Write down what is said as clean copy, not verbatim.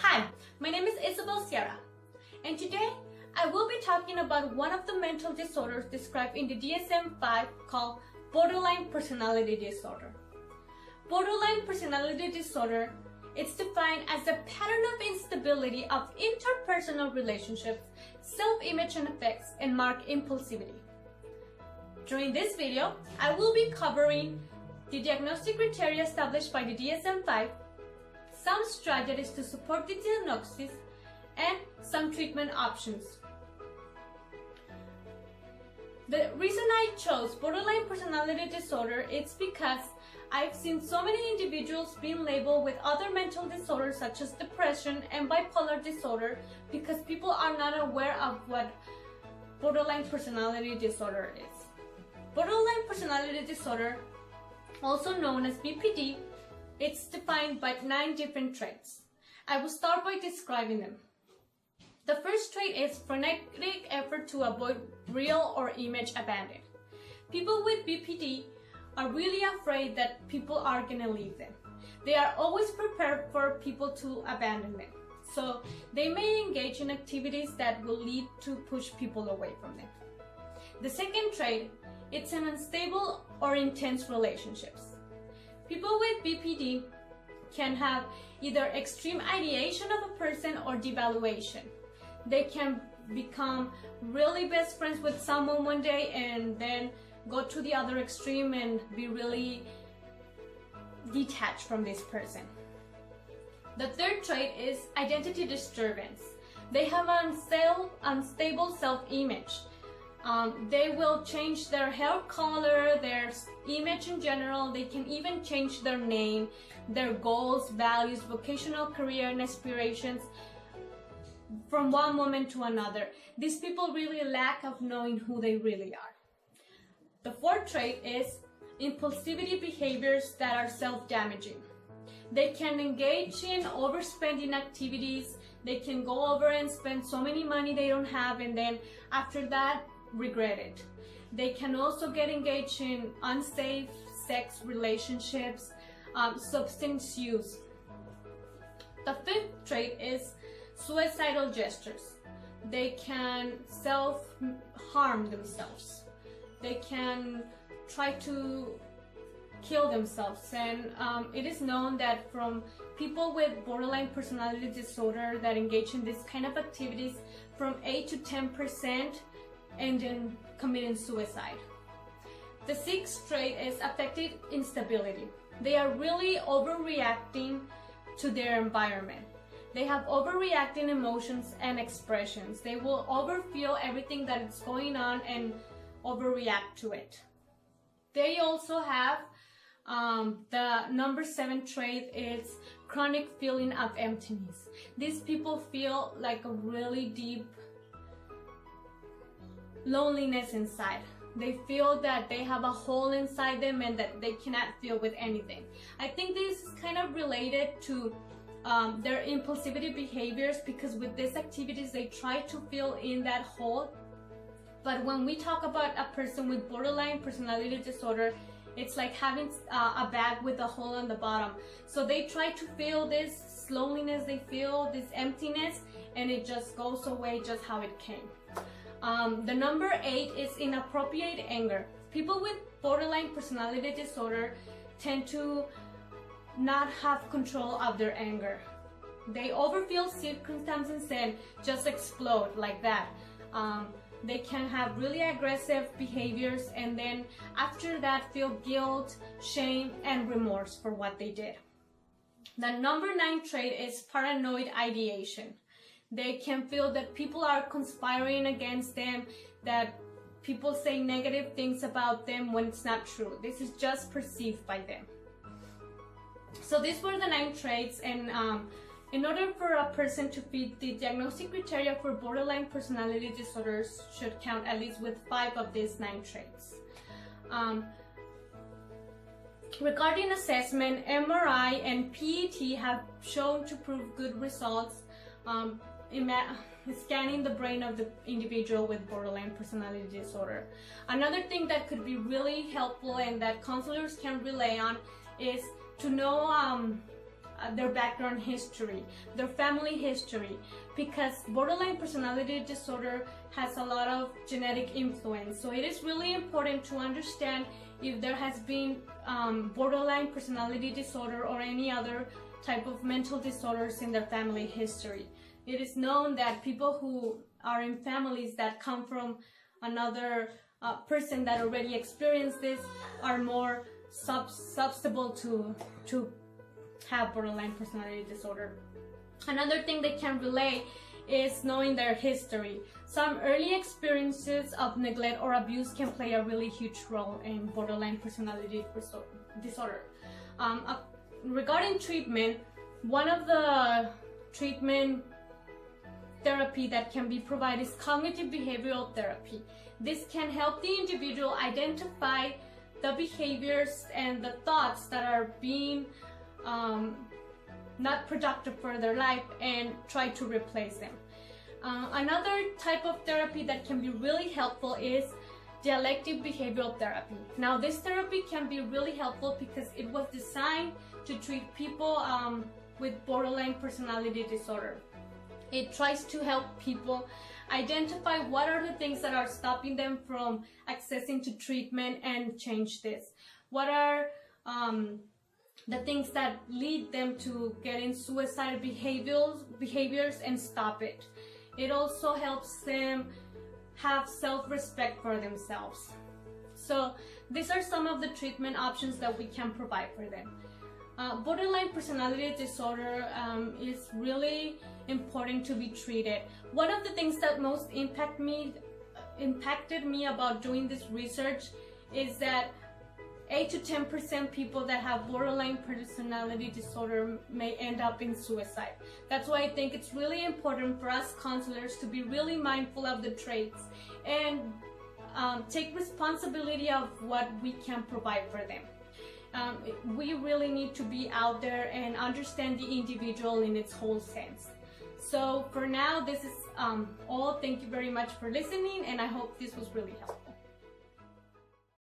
Hi, my name is Isabel Sierra, and today I will be talking about one of the mental disorders described in the DSM-5 called borderline personality disorder. Borderline personality disorder is defined as a pattern of instability of interpersonal relationships, self-image and effects, and marked impulsivity. During this video, I will be covering the diagnostic criteria established by the DSM-5, some strategies to support the diagnosis, and some treatment options. The reason I chose borderline personality disorder is because I've seen so many individuals being labeled with other mental disorders such as depression and bipolar disorder because people are not aware of what borderline personality disorder is. Borderline personality disorder, also known as BPD, it's defined by 9 different traits. I will start by describing them. The first trait is frenetic effort to avoid real or image abandon. People with BPD are really afraid that people are going to leave them. They are always prepared for people to abandon them. So they may engage in activities that will lead to push people away from them. The second trait, it's an unstable or intense relationships. People with BPD can have either extreme ideation of a person or devaluation. They can become really best friends with someone one day and then go to the other extreme and be really detached from this person. The third trait is identity disturbance. They have unstable self-image. They will change their hair color, their image in general. They can even change their name, their goals, values, vocational career, and aspirations from one moment to another. These people really lack of knowing who they really are. The fourth trait is impulsivity behaviors that are self-damaging. They can engage in overspending activities. They can go over and spend so many money they don't have, and then after that regret it. They can also get engaged in unsafe sex relationships, substance use. The fifth trait is suicidal gestures. They can self-harm themselves. They can try to kill themselves, and it is known that from people with borderline personality disorder that engage in this kind of activities, from 8 to 10% end in committing suicide. The sixth trait is affective instability. They are really overreacting to their environment. They have overreacting emotions and expressions. They will overfeel everything that is going on and overreact to it. They also have the number 7 trait is chronic feeling of emptiness. These people feel like a really deep loneliness inside. They feel that they have a hole inside them and that they cannot feel with anything. I think this is kind of related to their impulsivity behaviors, because with these activities they try to fill in that hole. But when we talk about a person with borderline personality disorder, it's like having a bag with a hole on the bottom. So they try to fill this loneliness, they feel this emptiness, and it just goes away just how it came. The number 8 is inappropriate anger. People with borderline personality disorder tend to not have control of their anger. They overfeel circumstances and just explode like that. They can have really aggressive behaviors, and then after that feel guilt, shame, and remorse for what they did. The number 9 trait is paranoid ideation. They can feel that people are conspiring against them, that people say negative things about them when it's not true. This is just perceived by them. So these were the 9 traits, and in order for a person to fit the diagnostic criteria for borderline personality disorders should count at least with 5 of these 9 traits. Regarding assessment, MRI and PET have shown to prove good results scanning the brain of the individual with borderline personality disorder. Another thing that could be really helpful and that counselors can rely on is to know their background history, their family history, because borderline personality disorder has a lot of genetic influence. So it is really important to understand if there has been borderline personality disorder or any other type of mental disorders in their family history. It is known that people who are in families that come from another person that already experienced this are more susceptible to have borderline personality disorder. Another thing they can relate is knowing their history. Some early experiences of neglect or abuse can play a really huge role in borderline personality disorder. Regarding treatment, one of the treatment therapy that can be provided is cognitive behavioral therapy. This can help the individual identify the behaviors and the thoughts that are being not productive for their life and try to replace them. Another type of therapy that can be really helpful is dialectic behavioral therapy. Now, this therapy can be really helpful because it was designed to treat people with borderline personality disorder. It tries to help people identify what are the things that are stopping them from accessing to treatment and change this. What are the things that lead them to getting suicidal behaviors and stop it. It also helps them have self-respect for themselves. So these are some of the treatment options that we can provide for them. Borderline personality disorder is really important to be treated. One of the things that most impacted me about doing this research is that 8 to 10% people that have borderline personality disorder may end up in suicide. That's why I think it's really important for us counselors to be really mindful of the traits and take responsibility of what we can provide for them. We really need to be out there and understand the individual in its whole sense. So for now, this is all. Thank you very much for listening, and I hope this was really helpful.